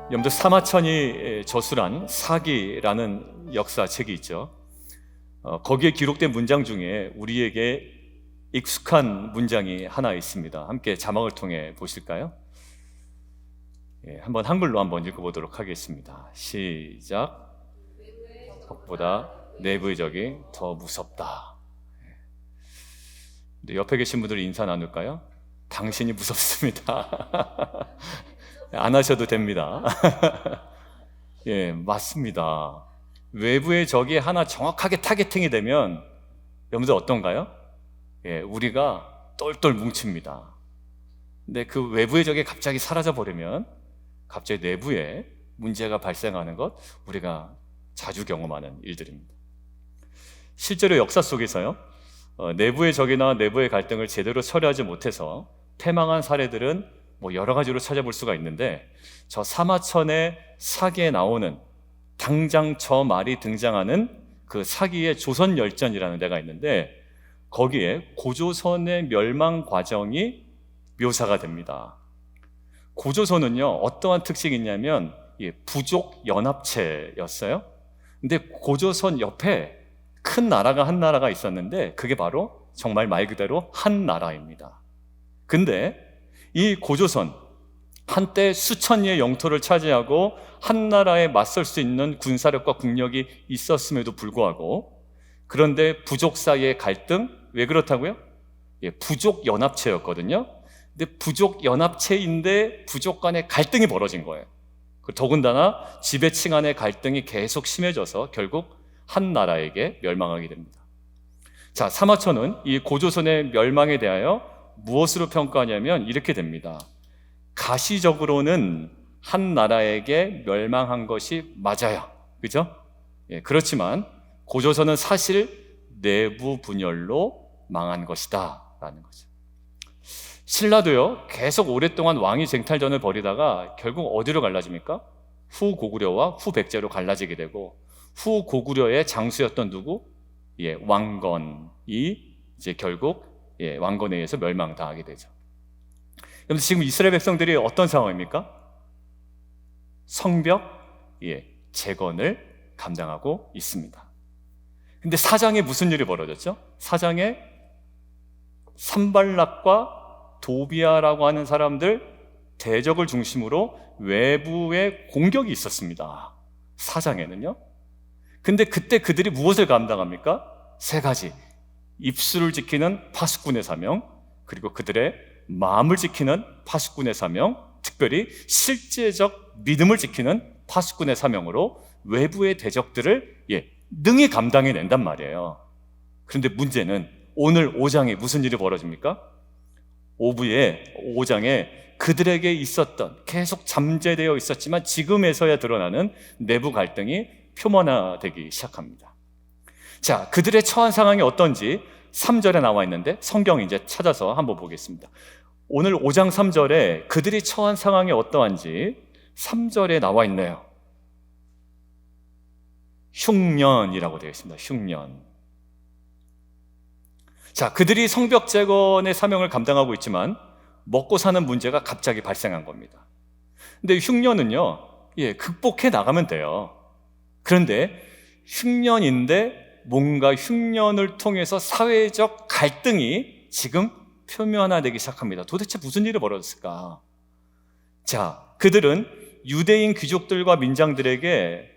여러분들 사마천이 저술한 사기라는 역사책이 있죠. 거기에 기록된 문장 중에 우리에게 익숙한 문장이 하나 있습니다. 함께 자막을 통해 보실까요? 한번 한글로 한번 읽어보도록 하겠습니다. 시작. 적보다 내부의 적이 더 무섭다. 옆에 계신 분들 인사 나눌까요? 당신이 무섭습니다. 안 하셔도 됩니다. 예, 맞습니다. 외부의 적이 하나 정확하게 타겟팅이 되면 여러분들 어떤가요? 예, 우리가 똘똘 뭉칩니다. 근데 그 외부의 적이 갑자기 사라져 버리면 갑자기 내부에 문제가 발생하는 것, 우리가 자주 경험하는 일들입니다. 실제로 역사 속에서요, 내부의 적이나 내부의 갈등을 제대로 처리하지 못해서 패망한 사례들은 여러 가지로 찾아볼 수가 있는데, 저 사마천의 사기에 나오는 당장 저 말이 등장하는 그 사기의 조선열전이라는 데가 있는데, 거기에 고조선의 멸망 과정이 묘사가 됩니다. 고조선은요, 어떠한 특징이 있냐면 부족 연합체였어요. 근데 고조선 옆에 큰 나라가 한 나라가 있었는데, 그게 바로 정말 말 그대로 한 나라입니다. 근데 이 고조선, 한때 수천리의 영토를 차지하고 한 나라에 맞설 수 있는 군사력과 국력이 있었음에도 불구하고, 그런데 부족 사이의 갈등, 왜 그렇다고요? 부족 연합체였거든요. 근데 부족 연합체인데 부족 간의 갈등이 벌어진 거예요. 더군다나 지배층 간의 갈등이 계속 심해져서 결국 한 나라에게 멸망하게 됩니다. 자, 사마천은 이 고조선의 멸망에 대하여 무엇으로 평가하냐면 이렇게 됩니다. 가시적으로는 한 나라에게 멸망한 것이 맞아요. 그죠? 예, 그렇지만 고조선은 사실 내부 분열로 망한 것이다 라는 거죠. 신라도요, 계속 오랫동안 왕위 쟁탈전을 벌이다가 결국 어디로 갈라집니까? 후고구려와 후백제로 갈라지게 되고, 후고구려의 장수였던 누구? 왕건이 이제 결국 왕건에 의해서 멸망당하게 되죠. 그럼 지금 이스라엘 백성들이 어떤 상황입니까? 성벽 재건을 감당하고 있습니다. 근데 사장에 무슨 일이 벌어졌죠? 사장에 산발락과 도비아라고 하는 사람들, 대적을 중심으로 외부의 공격이 있었습니다. 사장에는요. 근데 그때 그들이 무엇을 감당합니까? 세 가지. 입술을 지키는 파수꾼의 사명, 그리고 그들의 마음을 지키는 파수꾼의 사명, 특별히 실제적 믿음을 지키는 파수꾼의 사명으로 외부의 대적들을 능히 감당해낸단 말이에요. 그런데 문제는 오늘 5장에 무슨 일이 벌어집니까? 5장에 그들에게 있었던, 계속 잠재되어 있었지만 지금에서야 드러나는 내부 갈등이 표면화되기 시작합니다. 자, 그들의 처한 상황이 어떤지 3절에 나와 있는데 성경 이제 찾아서 한번 보겠습니다. 오늘 5장 3절에 그들이 처한 상황이 어떠한지 3절에 나와 있네요. 흉년이라고 되어 있습니다. 흉년. 자, 그들이 성벽 재건의 사명을 감당하고 있지만 먹고 사는 문제가 갑자기 발생한 겁니다. 근데 흉년은요, 극복해 나가면 돼요. 그런데 흉년인데 뭔가 흉년을 통해서 사회적 갈등이 지금 표면화되기 시작합니다. 도대체 무슨 일이 벌어졌을까? 자, 그들은 유대인 귀족들과 민장들에게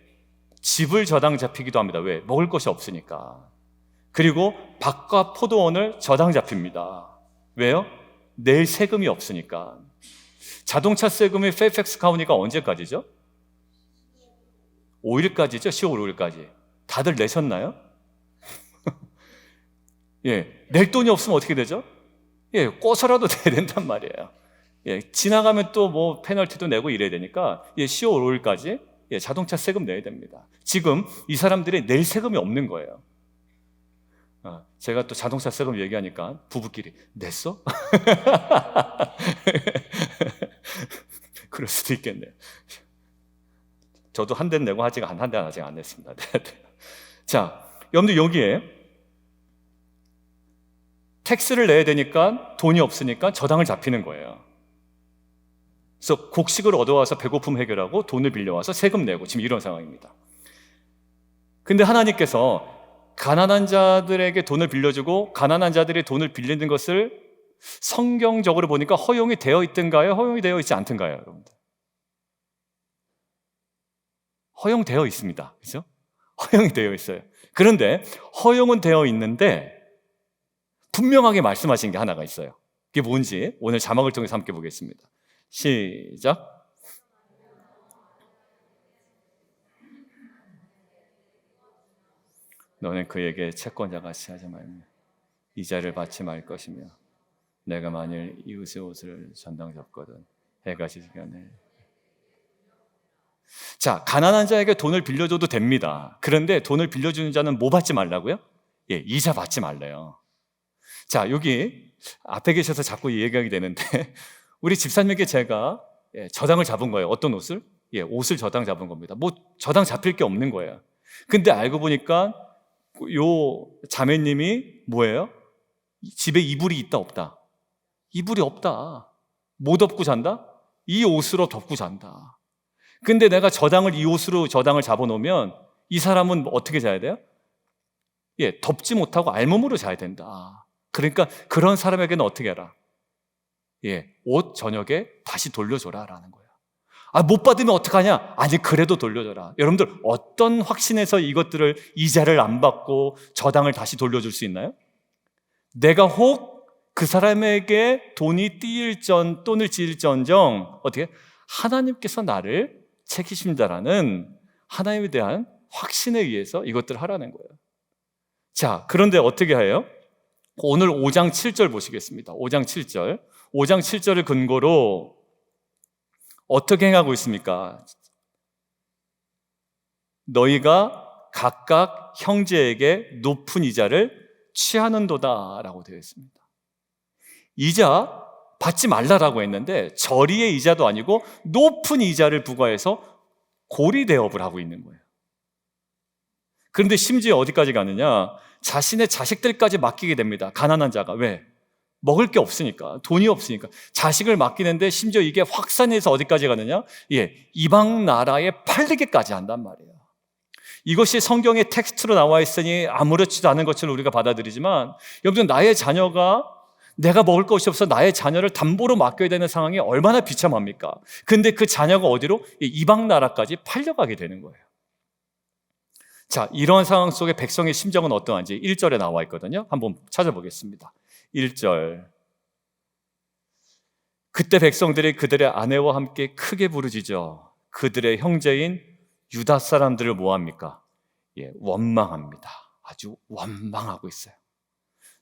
집을 저당 잡히기도 합니다. 왜? 먹을 것이 없으니까. 그리고 밭과 포도원을 저당 잡힙니다. 왜요? 낼 세금이 없으니까. 자동차 세금의 페이펙스 카운티가 언제까지죠? 5일까지죠? 10월 5일까지. 다들 내셨나요? 낼 돈이 없으면 어떻게 되죠? 꿔서라도 내야 된단 말이에요. 지나가면 또 페널티도 내고 이래야 되니까 10월 5일까지 자동차 세금 내야 됩니다. 지금 이 사람들이 낼 세금이 없는 거예요. 제가 또 자동차 세금 얘기하니까 부부끼리 냈어? 그럴 수도 있겠네요. 저도 한 대는 내고 한 대는 아직 안 냈습니다. 자, 여러분들 여기에 텍스를 내야 되니까 돈이 없으니까 저당을 잡히는 거예요. 그래서 곡식을 얻어와서 배고픔 해결하고 돈을 빌려와서 세금 내고 지금 이런 상황입니다. 근데 하나님께서 가난한 자들에게 돈을 빌려주고 가난한 자들이 돈을 빌리는 것을 성경적으로 보니까 허용이 되어 있든가요? 허용이 되어 있지 않든가요? 여러분들? 허용되어 있습니다. 그렇죠? 허용이 되어 있어요. 그런데 허용은 되어 있는데 분명하게 말씀하신 게 하나가 있어요. 그게 뭔지 오늘 자막을 통해서 함께 보겠습니다. 시작. 너는 그에게 채권자 같이 하지 말며 이자를 받지 말 것이며 내가 만일 이웃의 옷을 전당 잡거든 해가 지기 전에. 자, 가난한 자에게 돈을 빌려줘도 됩니다. 그런데 돈을 빌려주는 자는 뭐 받지 말라고요? 예, 이자 받지 말래요. 자, 여기 앞에 계셔서 자꾸 얘기하게 되는데 우리 집사님에게 제가 저당을 잡은 거예요. 어떤 옷을? 예, 옷을 저당 잡은 겁니다. 뭐 저당 잡힐 게 없는 거예요. 근데 알고 보니까 요 자매님이 뭐예요? 집에 이불이 있다 없다? 이불이 없다. 뭐 덮고 잔다? 이 옷으로 덮고 잔다. 근데 내가 이 옷으로 저당을 잡아놓으면 이 사람은 어떻게 자야 돼요? 예, 덮지 못하고 알몸으로 자야 된다. 그러니까 그런 사람에게는 어떻게 해라? 예, 옷 저녁에 다시 돌려줘라 라는 거예요. 아, 못 받으면 어떡하냐? 아니, 그래도 돌려줘라. 여러분들 어떤 확신에서 이것들을 이자를 안 받고 저당을 다시 돌려줄 수 있나요? 내가 혹 그 사람에게 돈이 돈을 지일전정 어떻게? 하나님께서 나를 책임진다라는 하나님에 대한 확신에 의해서 이것들을 하라는 거예요. 자, 그런데 어떻게 해요? 오늘 5장 7절 보시겠습니다. 5장 7절. 5장 7절을 근거로 어떻게 행하고 있습니까? 너희가 각각 형제에게 높은 이자를 취하는도다 라고 되어 있습니다. 이자 받지 말라라고 했는데 저리의 이자도 아니고 높은 이자를 부과해서 고리대업을 하고 있는 거예요. 그런데 심지어 어디까지 가느냐? 자신의 자식들까지 맡기게 됩니다. 가난한 자가. 왜? 먹을 게 없으니까, 돈이 없으니까 자식을 맡기는데 심지어 이게 확산해서 어디까지 가느냐? 예, 이방 나라에 팔리게까지 한단 말이에요. 이것이 성경의 텍스트로 나와 있으니 아무렇지도 않은 것처럼 우리가 받아들이지만 여러분, 나의 자녀가 내가 먹을 것이 없어 나의 자녀를 담보로 맡겨야 되는 상황이 얼마나 비참합니까? 근데 그 자녀가 어디로? 이방 나라까지 팔려가게 되는 거예요. 자, 이런 상황 속에 백성의 심정은 어떠한지 1절에 나와 있거든요. 한번 찾아보겠습니다. 1절. 그때 백성들이 그들의 아내와 함께 크게 부르짖어 그들의 형제인 유다 사람들을 뭐합니까? 예, 원망합니다. 아주 원망하고 있어요.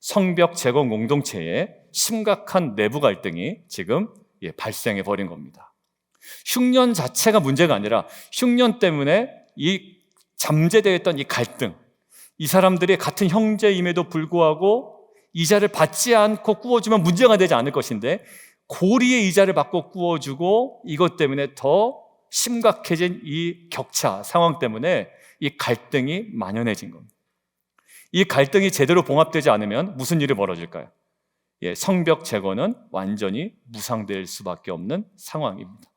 성벽 재건 공동체에 심각한 내부 갈등이 지금 발생해 버린 겁니다. 흉년 자체가 문제가 아니라 흉년 때문에 이 잠재되어 있던 이 갈등, 이 사람들이 같은 형제임에도 불구하고 이자를 받지 않고 꾸어주면 문제가 되지 않을 것인데 고리의 이자를 받고 꾸어주고 이것 때문에 더 심각해진 이 격차 상황 때문에 이 갈등이 만연해진 겁니다. 이 갈등이 제대로 봉합되지 않으면 무슨 일이 벌어질까요? 예, 성벽 재건은 완전히 무상될 수밖에 없는 상황입니다.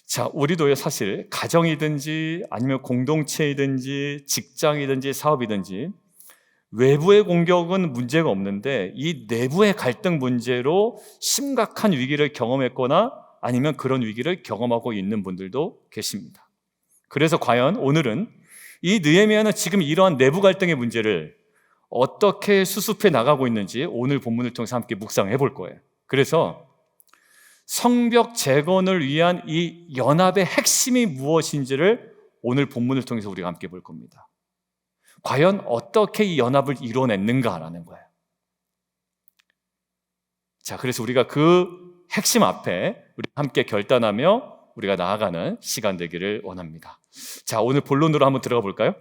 자, 우리도요, 사실 가정이든지 아니면 공동체이든지 직장이든지 사업이든지 외부의 공격은 문제가 없는데 이 내부의 갈등 문제로 심각한 위기를 경험했거나 아니면 그런 위기를 경험하고 있는 분들도 계십니다. 그래서 과연 오늘은 이 느헤미야는 지금 이러한 내부 갈등의 문제를 어떻게 수습해 나가고 있는지 오늘 본문을 통해서 함께 묵상해 볼 거예요. 그래서 성벽 재건을 위한 이 연합의 핵심이 무엇인지를 오늘 본문을 통해서 우리가 함께 볼 겁니다. 과연 어떻게 이 연합을 이뤄냈는가라는 거예요. 자, 그래서 우리가 그 핵심 앞에 우리 함께 결단하며 우리가 나아가는 시간 되기를 원합니다. 자, 오늘 본론으로 한번 들어가 볼까요?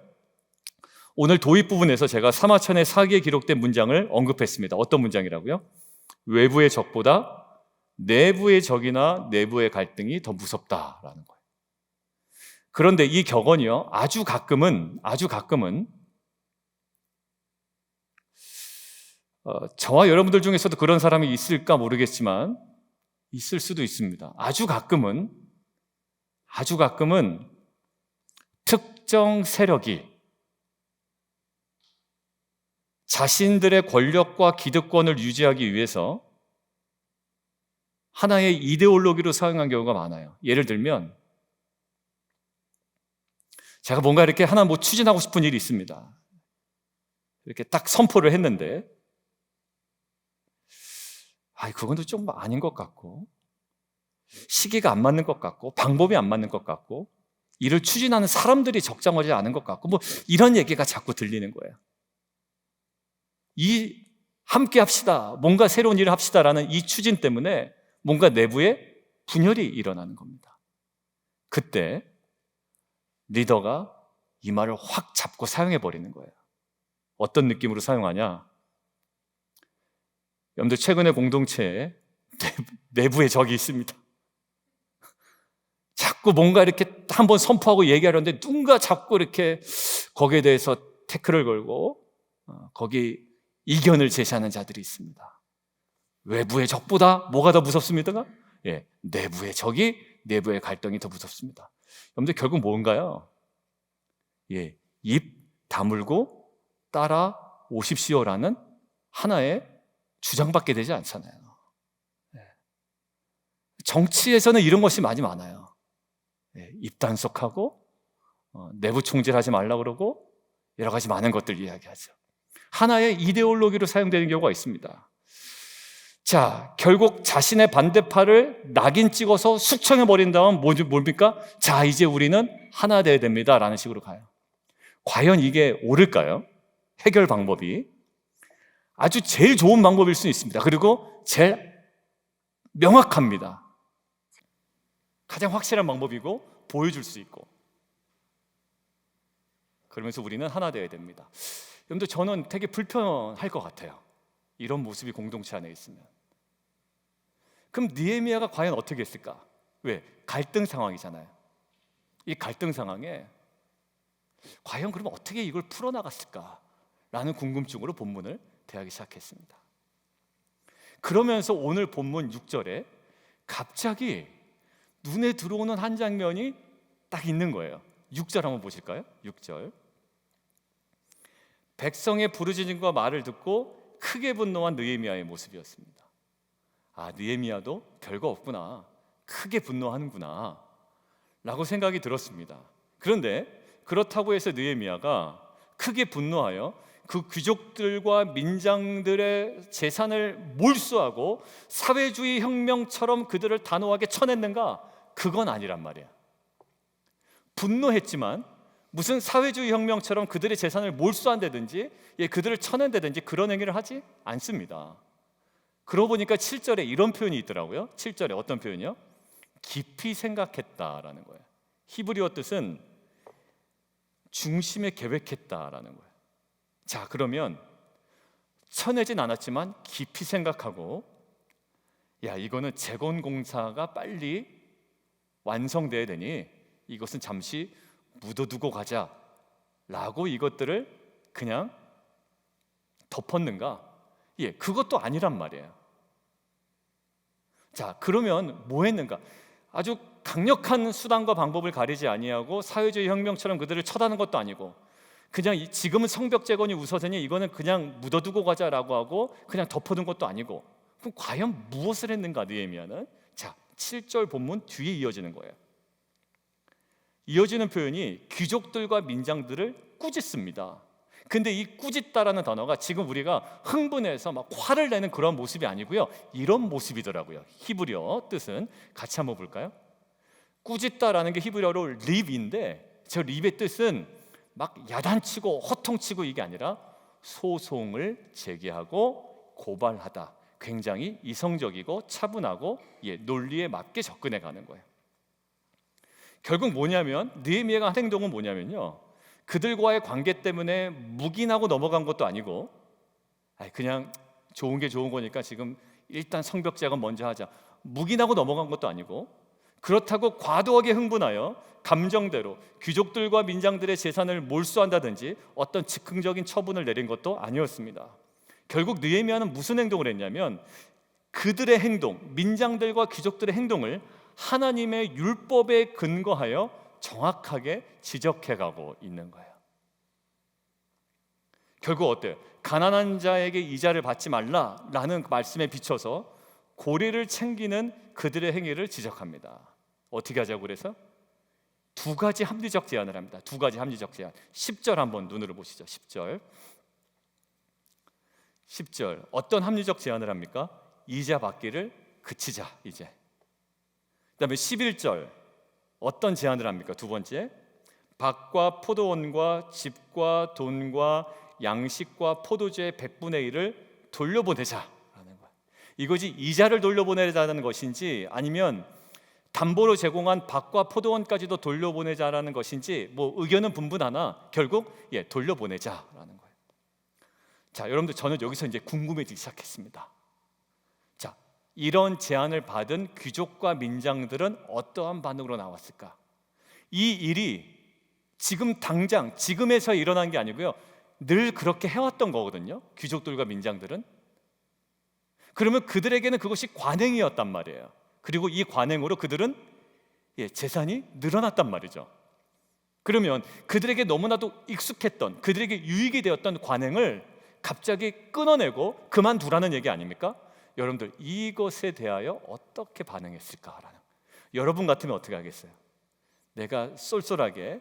오늘 도입 부분에서 제가 사마천의 사기에 기록된 문장을 언급했습니다. 어떤 문장이라고요? 외부의 적보다 내부의 적이나 내부의 갈등이 더 무섭다라는 거예요. 그런데 이 격언이요, 아주 가끔은 저와 여러분들 중에서도 그런 사람이 있을까 모르겠지만 있을 수도 있습니다. 아주 가끔은 특정 세력이 자신들의 권력과 기득권을 유지하기 위해서 하나의 이데올로기로 사용한 경우가 많아요. 예를 들면 제가 뭔가 이렇게 하나 추진하고 싶은 일이 있습니다. 이렇게 딱 선포를 했는데 그건 좀 아닌 것 같고 시기가 안 맞는 것 같고 방법이 안 맞는 것 같고 이를 추진하는 사람들이 적정하지 않은 것 같고 이런 얘기가 자꾸 들리는 거예요. 함께 합시다, 뭔가 새로운 일을 합시다라는 이 추진 때문에 뭔가 내부에 분열이 일어나는 겁니다. 그때 리더가 이 말을 확 잡고 사용해버리는 거예요. 어떤 느낌으로 사용하냐? 여러분들 최근에 공동체에 내부에 적이 있습니다. 자꾸 뭔가 이렇게 한번 선포하고 얘기하려는데 누군가 자꾸 이렇게 거기에 대해서 태클을 걸고 거기 이견을 제시하는 자들이 있습니다. 외부의 적보다 뭐가 더 무섭습니까? 내부의 적이, 내부의 갈등이 더 무섭습니다. 여러분들 결국 뭔가요? 입 다물고 따라 오십시오라는 하나의 주장밖에 되지 않잖아요. 정치에서는 이런 것이 많이 많아요. 입단속하고 내부 총질하지 말라고 그러고 여러 가지 많은 것들 이야기하죠. 하나의 이데올로기로 사용되는 경우가 있습니다. 자, 결국 자신의 반대파를 낙인 찍어서 숙청해버린 다음 뭡니까? 자, 이제 우리는 하나 돼야 됩니다 라는 식으로 가요. 과연 이게 옳을까요? 해결 방법이 아주 제일 좋은 방법일 수 있습니다. 그리고 제일 명확합니다. 가장 확실한 방법이고 보여줄 수 있고 그러면서 우리는 하나 돼야 됩니다. 여러분들 저는 되게 불편할 것 같아요. 이런 모습이 공동체 안에 있으면. 그럼 느헤미야가 과연 어떻게 했을까? 왜? 갈등 상황이잖아요. 이 갈등 상황에 과연 그러면 어떻게 이걸 풀어나갔을까라는 궁금증으로 본문을 대하기 시작했습니다. 그러면서 오늘 본문 6절에 갑자기 눈에 들어오는 한 장면이 딱 있는 거예요. 6절 한번 보실까요? 6절. 백성의 부르짖음과 말을 듣고 크게 분노한 느헤미야의 모습이었습니다. 느헤미야도 별거 없구나, 크게 분노하는구나 라고 생각이 들었습니다. 그런데 그렇다고 해서 느헤미야가 크게 분노하여 그 귀족들과 민장들의 재산을 몰수하고 사회주의 혁명처럼 그들을 단호하게 쳐냈는가? 그건 아니란 말이야. 분노했지만 무슨 사회주의 혁명처럼 그들의 재산을 몰수한다든지 그들을 쳐낸다든지 그런 행위를 하지 않습니다. 그러고 보니까 7절에 이런 표현이 있더라고요. 7절에 어떤 표현이요? 깊이 생각했다라는 거예요. 히브리어 뜻은 중심에 계획했다라는 거예요. 자, 그러면 쳐내진 않았지만 깊이 생각하고 이거는 재건공사가 빨리 완성돼야 되니 이것은 잠시 묻어두고 가자라고 이것들을 그냥 덮었는가? 그것도 아니란 말이에요. 자, 그러면 뭐 했는가? 아주 강력한 수단과 방법을 가리지 아니하고 사회주의 혁명처럼 그들을 쳐다는 것도 아니고 그냥 지금은 성벽 재건이 우선이니 이거는 그냥 묻어두고 가자라고 하고 그냥 덮어둔 것도 아니고 그럼 과연 무엇을 했는가 느헤미야는? 자, 7절 본문 뒤에 이어지는 거예요. 이어지는 표현이 귀족들과 민장들을 꾸짖습니다. 근데 이 꾸짖다라는 단어가 지금 우리가 흥분해서 막 화를 내는 그런 모습이 아니고요, 이런 모습이더라고요. 히브리어 뜻은 같이 한번 볼까요? 꾸짖다라는 게 히브리어로 립인데 저 립의 뜻은 막 야단치고 호통치고 이게 아니라 소송을 제기하고 고발하다, 굉장히 이성적이고 차분하고 논리에 맞게 접근해 가는 거예요. 결국 뭐냐면 느헤미야가 한 행동은 뭐냐면요, 그들과의 관계 때문에 묵인하고 넘어간 것도 아니고 그냥 좋은 게 좋은 거니까 지금 일단 성벽 재건 먼저 하자, 묵인하고 넘어간 것도 아니고 그렇다고 과도하게 흥분하여 감정대로 귀족들과 민장들의 재산을 몰수한다든지 어떤 즉흥적인 처분을 내린 것도 아니었습니다. 결국 느헤미야는 무슨 행동을 했냐면 그들의 행동, 민장들과 귀족들의 행동을 하나님의 율법에 근거하여 정확하게 지적해가고 있는 거예요. 결국 어때요? 가난한 자에게 이자를 받지 말라라는 말씀에 비춰서 고리를 챙기는 그들의 행위를 지적합니다. 어떻게 하자고 그래서? 두 가지 합리적 제안을 합니다. 두 가지 합리적 제안. 10절 한번 눈으로 보시죠. 10절 어떤 합리적 제안을 합니까? 이자 받기를 그치자 이제. 그 다음에 11절 어떤 제안을 합니까? 두 번째, 밭과 포도원과 집과 돈과 양식과 포도주의 100분의 1을 돌려보내자라는 거예요. 이것이 이자를 돌려보내자는 것인지 아니면 담보로 제공한 밭과 포도원까지도 돌려보내자라는 것인지 뭐 의견은 분분하나 결국 돌려보내자라는 거예요. 자, 여러분들 저는 여기서 이제 궁금해지기 시작했습니다. 자, 이런 제안을 받은 귀족과 민장들은 어떠한 반응으로 나왔을까? 이 일이 지금 당장 지금에서 일어난 게 아니고요, 늘 그렇게 해왔던 거거든요. 귀족들과 민장들은. 그러면 그들에게는 그것이 관행이었단 말이에요. 그리고 이 관행으로 그들은 재산이 늘어났단 말이죠. 그러면 그들에게 너무나도 익숙했던, 그들에게 유익이 되었던 관행을 갑자기 끊어내고 그만두라는 얘기 아닙니까? 여러분들 이것에 대하여 어떻게 반응했을까라는. 여러분 같으면 어떻게 하겠어요? 내가 쏠쏠하게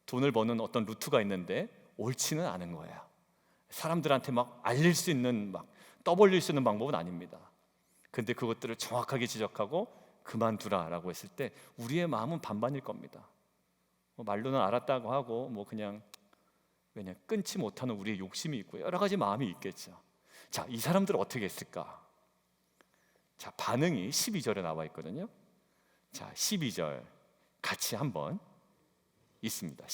돈을 버는 어떤 루트가 있는데 옳지는 않은 거예요. 사람들한테 막 알릴 수 있는, 막 떠벌릴 수 있는 방법은 아닙니다. 근데 그것들을 정확하게 지적하고 그만두라라고 했을 때 우리의 마음은 반반일 겁니다. 말로는 알았다고 하고 그냥 끊지 못하는 우리의 욕심이 있고 여러 가지 마음이 있겠죠. 자, 이 사람들은 어떻게 했을까? 자, 반응이 12절에 나와 있거든요. 자, 12절 같이 한번 있습니다.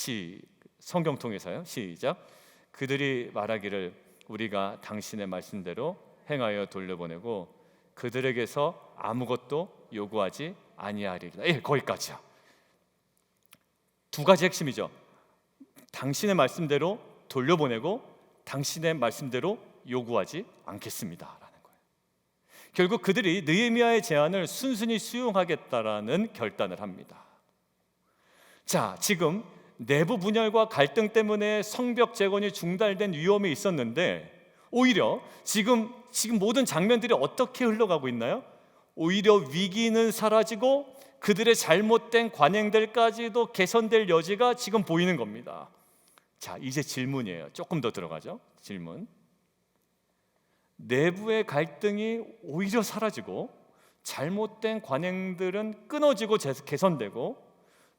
성경 통해서요. 시작. 그들이 말하기를 우리가 당신의 말씀대로 행하여 돌려보내고 그들에게서 아무것도 요구하지 아니하리라. 거기까지요. 두 가지 핵심이죠. 당신의 말씀대로 돌려보내고 당신의 말씀대로 요구하지 않겠습니다라는 거예요. 결국 그들이 느헤미야의 제안을 순순히 수용하겠다라는 결단을 합니다. 자, 지금 내부 분열과 갈등 때문에 성벽 재건이 중단된 위험이 있었는데 오히려 지금 모든 장면들이 어떻게 흘러가고 있나요? 오히려 위기는 사라지고 그들의 잘못된 관행들까지도 개선될 여지가 지금 보이는 겁니다. 자, 이제 질문이에요. 조금 더 들어가죠. 질문. 내부의 갈등이 오히려 사라지고 잘못된 관행들은 끊어지고 개선되고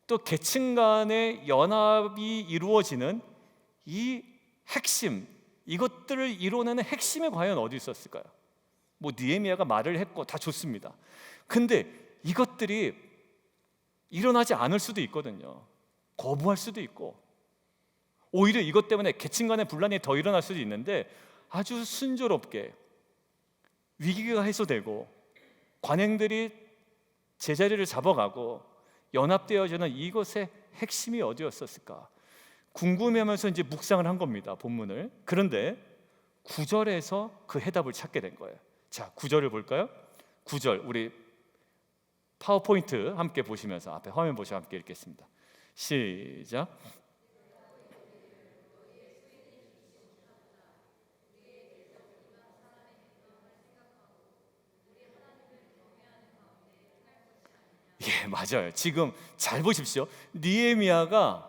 또 계층 간의 연합이 이루어지는 이 핵심, 이것들을 이뤄내는 핵심이 과연 어디 있었을까요? 느헤미야가 말을 했고 다 좋습니다. 근데 이것들이 일어나지 않을 수도 있거든요. 거부할 수도 있고 오히려 이것 때문에 계층 간의 분란이 더 일어날 수도 있는데 아주 순조롭게 위기가 해소되고 관행들이 제자리를 잡아가고 연합되어지는 이것의 핵심이 어디였었을까? 궁금해하면서 이제 묵상을 한 겁니다. 본문을. 그런데 9절에서 그 해답을 찾게 된 거예요. 자, 9절을 볼까요? 9절 우리 파워포인트 함께 보시면서 앞에 화면 보시고 함께 읽겠습니다. 시작. 맞아요. 지금 잘 보십시오. 느헤미야가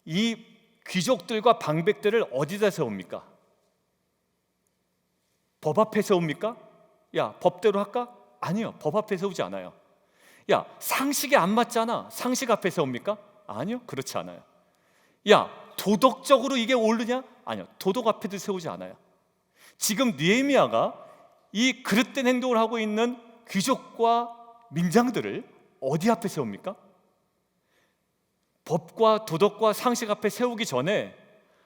이 귀족들과 방백들을 어디다 세웁니까? 법 앞에 세웁니까? 야, 법대로 할까? 아니요, 법 앞에 세우지 않아요. 야, 상식에 안 맞잖아. 상식 앞에 세웁니까? 아니요, 그렇지 않아요. 야, 도덕적으로 이게 옳으냐? 아니요, 도덕 앞에도 세우지 않아요. 지금 느헤미야가 이 그릇된 행동을 하고 있는 귀족과 민장들을 어디 앞에 세웁니까? 법과 도덕과 상식 앞에 세우기 전에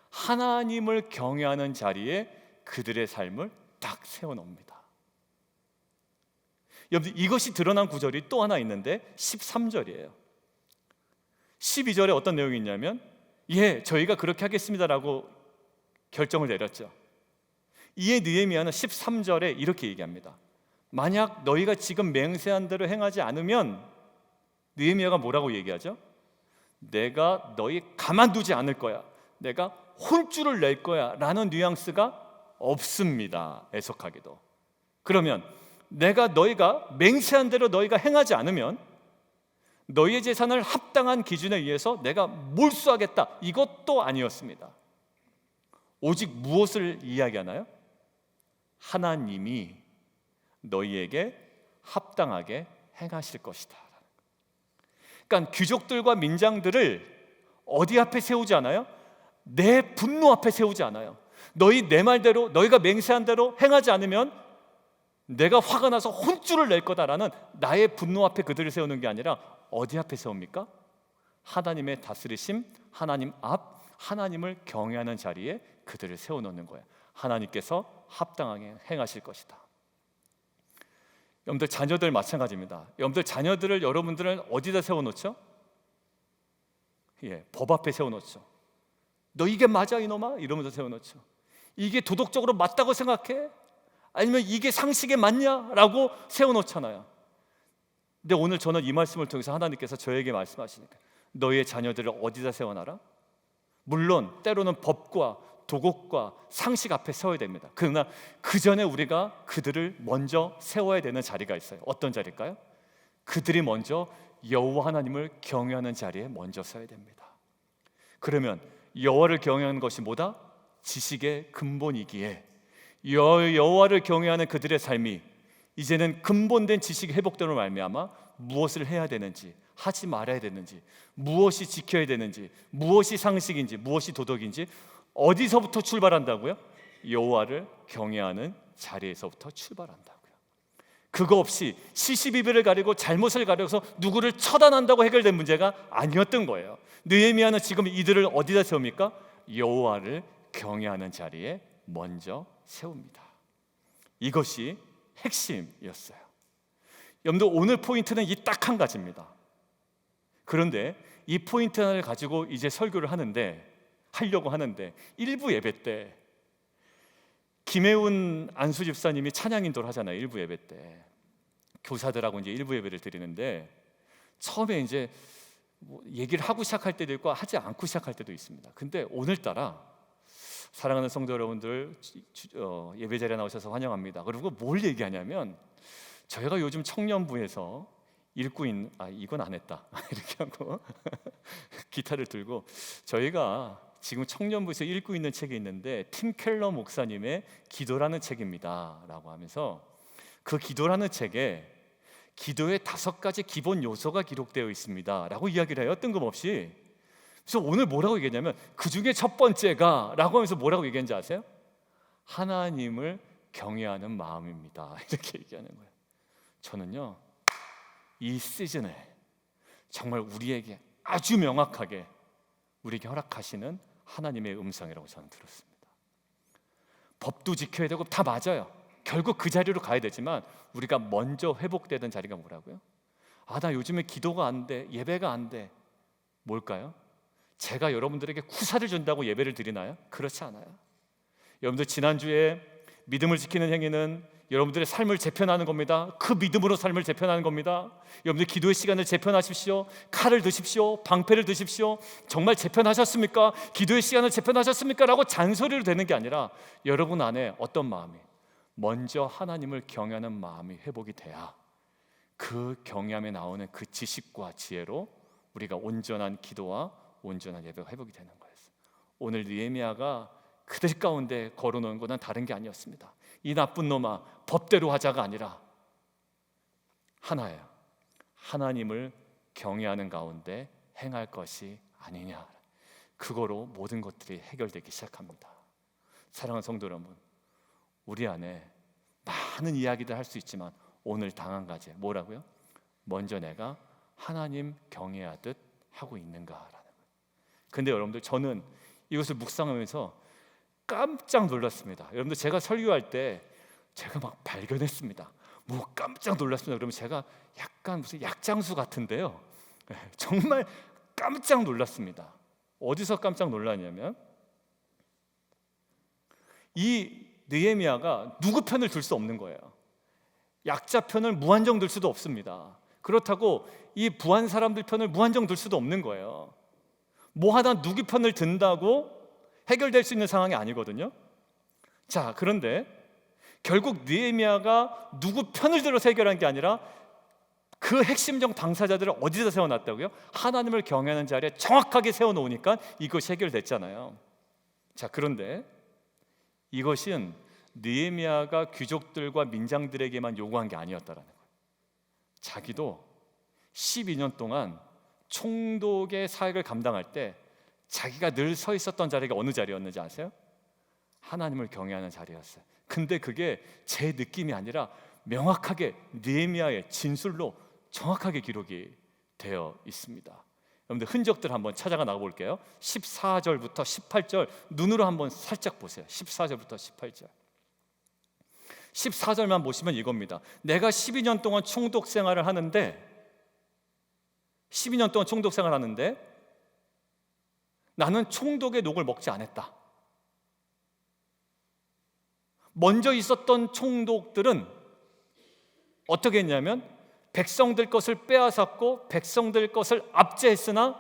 하나님을 경외하는 자리에 그들의 삶을 딱 세워놓습니다. 여러분, 이것이 드러난 구절이 또 하나 있는데 13절이에요. 12절에 어떤 내용이 있냐면 저희가 그렇게 하겠습니다라고 결정을 내렸죠. 이에 느헤미야는 13절에 이렇게 얘기합니다. 만약 너희가 지금 맹세한 대로 행하지 않으면, 느헤미야가 뭐라고 얘기하죠? 내가 너희 가만두지 않을 거야, 내가 혼쭐을 낼 거야 라는 뉘앙스가 없습니다. 애석하게도. 그러면 너희가 맹세한 대로 너희가 행하지 않으면 너희의 재산을 합당한 기준에 의해서 내가 몰수하겠다, 이것도 아니었습니다. 오직 무엇을 이야기하나요? 하나님이 너희에게 합당하게 행하실 것이다. 그러니까 귀족들과 민장들을 어디 앞에 세우지 않아요? 내 분노 앞에 세우지 않아요. 내 말대로, 너희가 맹세한 대로 행하지 않으면 내가 화가 나서 혼쭐을 낼 거다라는 나의 분노 앞에 그들을 세우는 게 아니라 어디 앞에 세웁니까? 하나님의 다스리심, 하나님 앞, 하나님을 경외하는 자리에 그들을 세워놓는 거예요. 하나님께서 합당하게 행하실 것이다. 여러분들 자녀들 마찬가지입니다. 여러분들 자녀들을 여러분들은 어디다 세워놓죠? 법 앞에 세워놓죠. 너 이게 맞아 이놈아? 이러면서 세워놓죠. 이게 도덕적으로 맞다고 생각해? 아니면 이게 상식에 맞냐? 라고 세워놓잖아요. 근데 오늘 저는 이 말씀을 통해서 하나님께서 저에게 말씀하시니까 너희의 자녀들을 어디다 세워놔라? 물론 때로는 법과 도곡과 상식 앞에 세워야 됩니다. 그러나 그 전에 우리가 그들을 먼저 세워야 되는 자리가 있어요. 어떤 자리일까요? 그들이 먼저 여호와 하나님을 경외하는 자리에 먼저 서야 됩니다. 그러면 여호와를 경외하는 것이 뭐다? 지식의 근본이기에 여호와를 경외하는 그들의 삶이 이제는 근본된 지식이 회복됨으로 말미암아 무엇을 해야 되는지, 하지 말아야 되는지, 무엇이 지켜야 되는지, 무엇이 상식인지, 무엇이 도덕인지 어디서부터 출발한다고요? 여호와를 경외하는 자리에서부터 출발한다고요. 그거 없이 시시비비를 가리고 잘못을 가려서 누구를 처단한다고 해결된 문제가 아니었던 거예요. 느헤미야는 지금 이들을 어디다 세웁니까? 여호와를 경외하는 자리에 먼저 세웁니다. 이것이 핵심이었어요. 여러분들 오늘 포인트는 이 딱 한 가지입니다. 그런데 이 포인트 하나를 가지고 이제 설교를 하려고 하는데 일부 예배 때 김혜운 안수 집사님이 찬양 인도를 하잖아요. 일부 예배 때 교사들하고 이제 일부 예배를 드리는데 처음에 이제 얘기를 하고 시작할 때도 있고 하지 않고 시작할 때도 있습니다. 근데 오늘따라 사랑하는 성도 여러분들 예배 자리에 나오셔서 환영합니다. 그리고 뭘 얘기하냐면 저희가 요즘 청년부에서 읽고 있는 이건 안 했다 이렇게 하고 기타를 들고 저희가 지금 청년부에서 읽고 있는 책이 있는데 팀 켈러 목사님의 기도라는 책입니다 라고 하면서 그 기도라는 책에 기도의 5가지 기본 요소가 기록되어 있습니다 라고 이야기를 해요. 뜬금없이. 그래서 오늘 뭐라고 얘기했냐면 그 중에 첫 번째가 라고 하면서 뭐라고 얘기했는지 아세요? 하나님을 경외하는 마음입니다 이렇게 얘기하는 거예요. 저는요 이 시즌에 정말 우리에게 아주 명확하게 우리에게 허락하시는 하나님의 음성이라고 저는 들었습니다. 법도 지켜야 되고 다 맞아요. 결국 그 자리로 가야 되지만 우리가 먼저 회복되던 자리가 뭐라고요? 나 요즘에 기도가 안 돼, 예배가 안 돼. 뭘까요? 제가 여러분들에게 쿠사를 준다고 예배를 드리나요? 그렇지 않아요. 여러분들 지난주에 믿음을 지키는 행위는 여러분들의 삶을 재편하는 겁니다. 그 믿음으로 삶을 재편하는 겁니다. 여러분들 기도의 시간을 재편하십시오. 칼을 드십시오. 방패를 드십시오. 정말 재편하셨습니까? 기도의 시간을 재편하셨습니까? 라고 잔소리로 되는 게 아니라 여러분 안에 어떤 마음이 먼저 하나님을 경외하는 마음이 회복이 돼야 그 경외함에 나오는 그 지식과 지혜로 우리가 온전한 기도와 온전한 예배가 회복이 되는 거예요. 오늘 느헤미야가 그들 가운데 걸어놓은 것은 다른 게 아니었습니다. 이 나쁜 놈아 법대로 하자가 아니라 하나예요. 하나님을 경외하는 가운데 행할 것이 아니냐. 그거로 모든 것들이 해결되기 시작합니다. 사랑하는 성도 여러분, 우리 안에 많은 이야기들 할 수 있지만 오늘 당한 가지 뭐라고요? 먼저 내가 하나님 경외하듯 하고 있는가라는 거예요. 근데 여러분들 저는 이것을 묵상하면서 깜짝 놀랐습니다. 여러분들 제가 설교할 때 제가 막 발견했습니다. 뭐 깜짝 놀랐습니다. 그러면 제가 약간 무슨 약장수 같은데요. 정말 깜짝 놀랐습니다. 어디서 깜짝 놀랐냐면 이 느헤미야가 누구 편을 들 수 없는 거예요. 약자 편을 무한정 들 수도 없습니다. 그렇다고 이 부한 사람들 편을 무한정 들 수도 없는 거예요. 뭐 하나 누구 편을 든다고 해결될 수 있는 상황이 아니거든요. 자, 그런데 결국 느헤미야가 누구 편을 들어서 해결한 게 아니라 그 핵심적 당사자들을 어디서 세워놨다고요? 하나님을 경외하는 자리에 정확하게 세워놓으니까 이것이 해결됐잖아요. 자, 그런데 이것은 느헤미야가 귀족들과 민장들에게만 요구한 게 아니었다라는 거예요. 자기도 12년 동안 총독의 사역을 감당할 때 자기가 늘 서 있었던 자리가 어느 자리였는지 아세요? 하나님을 경외하는 자리였어요. 근데 그게 제 느낌이 아니라 명확하게 느헤미야의 진술로 정확하게 기록이 되어 있습니다. 여러분들 흔적들 한번 찾아가 나가볼게요. 14절부터 18절 눈으로 한번 살짝 보세요. 14절부터 18절 14절만 보시면 이겁니다. 내가 12년 동안 총독 생활을 하는데 12년 동안 총독 생활을 하는데 나는 총독의 녹을 먹지 않았다. 먼저 있었던 총독들은 어떻게 했냐면 백성들 것을 빼앗았고 백성들 것을 압제했으나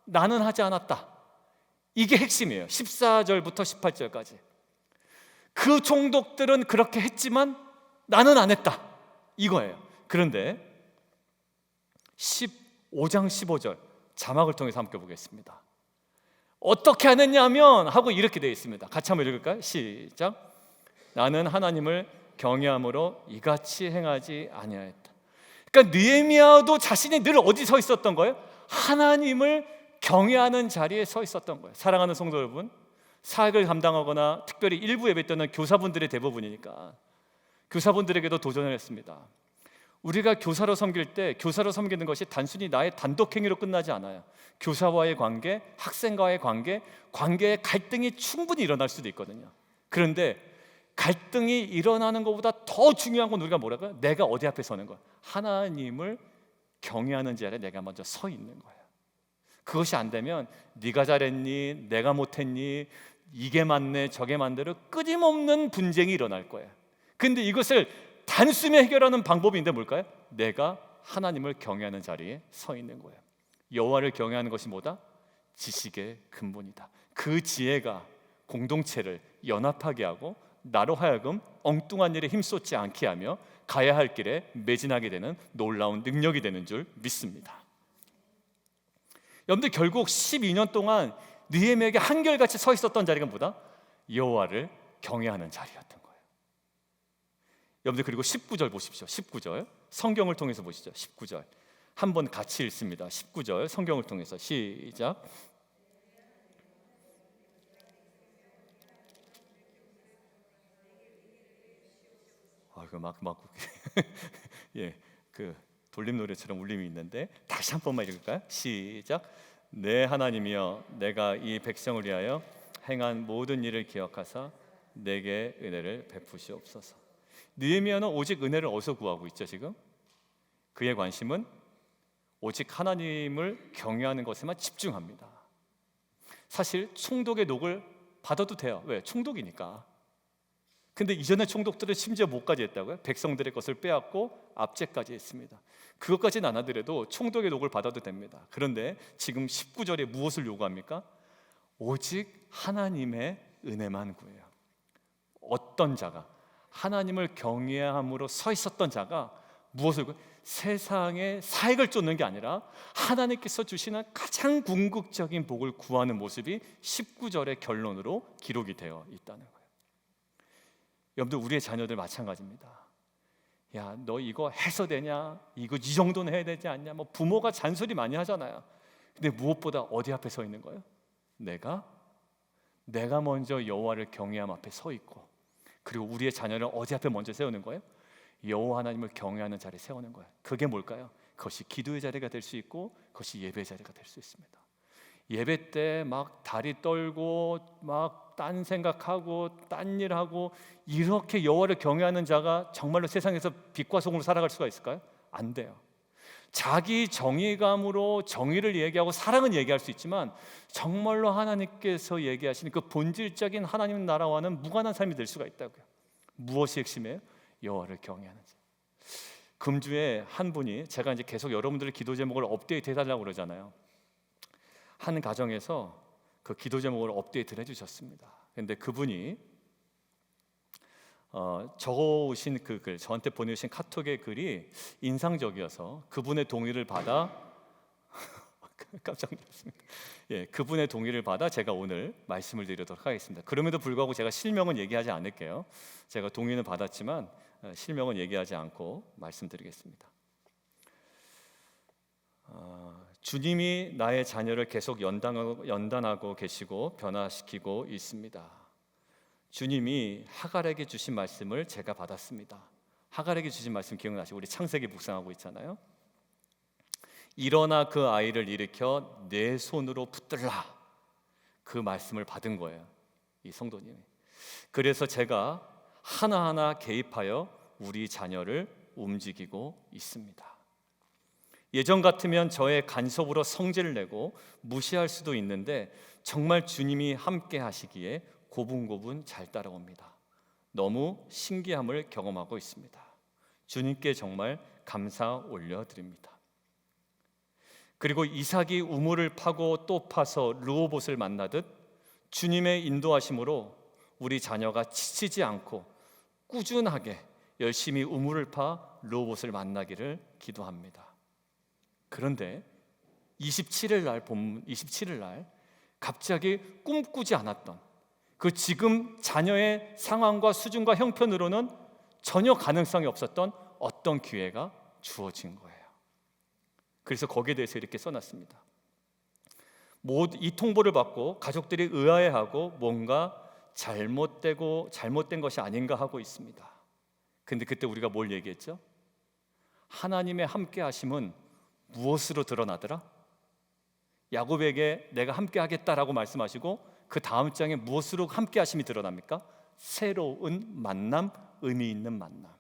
나는 하지 않았다. 이게 핵심이에요. 14절부터 18절까지. 그 총독들은 그렇게 했지만 나는 안 했다. 이거예요. 그런데 15장 15절 자막을 통해서 함께 보겠습니다. 어떻게 안 했냐면 하고 이렇게 되어 있습니다. 같이 한번 읽을까요? 시작. 나는 하나님을 경외함으로 이같이 행하지 아니하였다. 그러니까 느헤미야도 자신이 늘 어디 서 있었던 거예요? 하나님을 경외하는 자리에 서 있었던 거예요. 사랑하는 성도 여러분, 사역을 감당하거나 특별히 일부 예배 때는 교사분들의 대부분이니까 교사분들에게도 도전을 했습니다. 우리가 교사로 섬길 때 교사로 섬기는 것이 단순히 나의 단독 행위로 끝나지 않아요. 교사와의 관계, 학생과의 관계, 관계의 갈등이 충분히 일어날 수도 있거든요. 그런데 갈등이 일어나는 것보다 더 중요한 건 우리가 뭐라고요? 내가 어디 앞에 서는 거야? 하나님을 경외하는 자리에 내가 먼저 서 있는 거예요. 그것이 안 되면 네가 잘했니? 내가 못했니? 이게 맞네 저게 맞네로 끊임없는 분쟁이 일어날 거예요. 근데 이것을 단숨에 해결하는 방법인데 뭘까요? 내가 하나님을 경외하는 자리에 서 있는 거예요. 여호와를 경외하는 것이 뭐다? 지식의 근본이다. 그 지혜가 공동체를 연합하게 하고 나로 하여금 엉뚱한 일에 힘쏟지 않게 하며 가야 할 길에 매진하게 되는 놀라운 능력이 되는 줄 믿습니다. 여러분들 결국 12년 동안 느헤미야에게 한결같이 서 있었던 자리가 뭐다? 여호와를 경외하는 자리였던 거예요. 여러분들 그리고 19절 보십시오. 19절 성경을 통해서 보시죠. 19절 한번 같이 읽습니다. 19절 성경을 통해서 시작. 예, 그 돌림 노래처럼 울림이 있는데 다시 한 번만 읽을까요? 시작. 내 하나님이여, 내가 이 백성을 위하여 행한 모든 일을 기억하사 내게 은혜를 베푸시옵소서. 느헤미야는 오직 은혜를 어디서 구하고 있죠? 지금 그의 관심은 오직 하나님을 경외하는 것에만 집중합니다. 사실 총독의 녹을 받아도 돼요. 왜? 총독이니까. 근데 이전의 총독들은 심지어 뭐까지 했다고요? 백성들의 것을 빼앗고 압제까지 했습니다. 그것까지는 안 하더라도 총독의 녹을 받아도 됩니다. 그런데 지금 19절에 무엇을 요구합니까? 오직 하나님의 은혜만 구해요. 어떤 자가 하나님을 경외함으로 서 있었던 자가 무엇을 구해요? 세상의 사익을 쫓는 게 아니라 하나님께서 주시는 가장 궁극적인 복을 구하는 모습이 19절의 결론으로 기록이 되어 있다는 거예요. 여러분들 우리의 자녀들 마찬가지입니다. 야, 너 이거 해서 되냐? 이거 이 정도는 해야 되지 않냐? 뭐 부모가 잔소리 많이 하잖아요. 근데 무엇보다 어디 앞에 서 있는 거예요? 내가 먼저 여호와를 경외함 앞에 서 있고, 그리고 우리의 자녀를 어디 앞에 먼저 세우는 거예요? 여호와 하나님을 경외하는 자리에 세우는 거예요. 그게 뭘까요? 그것이 기도의 자리가 될 수 있고 그것이 예배의 자리가 될 수 있습니다. 예배 때 막 다리 떨고 막 딴 생각하고 딴 일하고 이렇게 여호와를 경외하는 자가 정말로 세상에서 빛과 소금으로 살아갈 수가 있을까요? 안 돼요. 자기 정의감으로 정의를 얘기하고 사랑은 얘기할 수 있지만 정말로 하나님께서 얘기하시는 그 본질적인 하나님 나라와는 무관한 삶이 될 수가 있다고요. 무엇이 핵심이에요? 여호와를 경외하는 자. 금주에 한 분이, 제가 이제 계속 여러분들의 기도 제목을 업데이트 해달라고 그러잖아요. 한 가정에서 그 기도 제목을 업데이트를 해주셨습니다. 근데 그분이 적어오신 그 글, 저한테 보내주신 카톡의 글이 인상적이어서 그분의 동의를 받아 깜짝 놀랐습니다. 예, 그분의 동의를 받아 제가 오늘 말씀을 드리도록 하겠습니다. 그럼에도 불구하고 제가 실명은 얘기하지 않을게요. 제가 동의는 받았지만 실명은 얘기하지 않고 말씀드리겠습니다. 주님이 나의 자녀를 계속 연단하고 계시고 변화시키고 있습니다. 주님이 하갈에게 주신 말씀을 제가 받았습니다. 하갈에게 주신 말씀 기억나시고 우리 창세기 묵상하고 있잖아요. 일어나 그 아이를 일으켜 내 손으로 붙들라, 그 말씀을 받은 거예요, 이 성도님이. 그래서 제가 하나하나 개입하여 우리 자녀를 움직이고 있습니다. 예전 같으면 저의 간섭으로 성질을 내고 무시할 수도 있는데 정말 주님이 함께 하시기에 고분고분 잘 따라옵니다. 너무 신기함을 경험하고 있습니다. 주님께 정말 감사 올려드립니다. 그리고 이삭이 우물을 파고 또 파서 르호봇을 만나듯 주님의 인도하심으로 우리 자녀가 지치지 않고 꾸준하게 열심히 우물을 파 르호봇을 만나기를 기도합니다. 그런데 27일 날 갑자기 꿈꾸지 않았던 그 지금 자녀의 상황과 수준과 형편으로는 전혀 가능성이 없었던 어떤 기회가 주어진 거예요. 그래서 거기에 대해서 이렇게 써놨습니다. 이 통보를 받고 가족들이 의아해하고 뭔가 잘못된 것이 아닌가 하고 있습니다. 근데 그때 우리가 뭘 얘기했죠? 하나님의 함께 하심은 무엇으로 드러나더라? 야곱에게 내가 함께 하겠다라고 말씀하시고 그 다음 장에 무엇으로 함께 하심이 드러납니까? 새로운 만남, 의미 있는 만남.